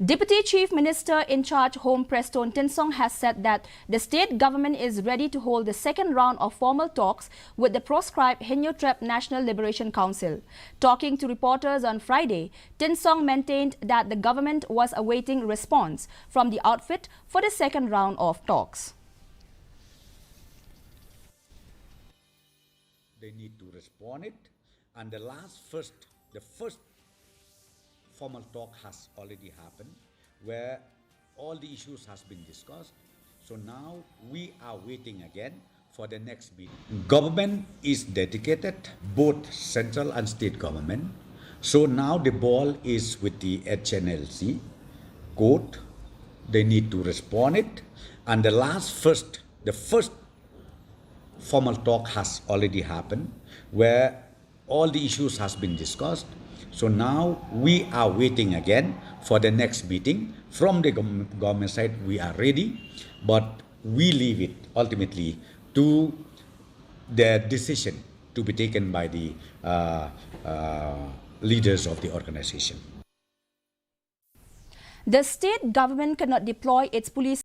Deputy Chief Minister in charge Home Preston Tinsong has said that the state government is ready to hold the second round of formal talks with the proscribed Hinyotrep National Liberation Council. Talking to reporters on Friday, Tinsong maintained that the government was awaiting response from the outfit for the second round of talks. They need to respond it, and the first formal talk has already happened where all the issues has been discussed. So now we are waiting again for the next meeting. Government is dedicated, both central and state government. So now the ball is with the HNLC court. They need to respond it, and the first formal talk has already happened where all the issues has been discussed. So now we are waiting again for the next meeting. From the government side, we are ready, but we leave it ultimately to the decision to be taken by the leaders of the organization. The state government cannot deploy its police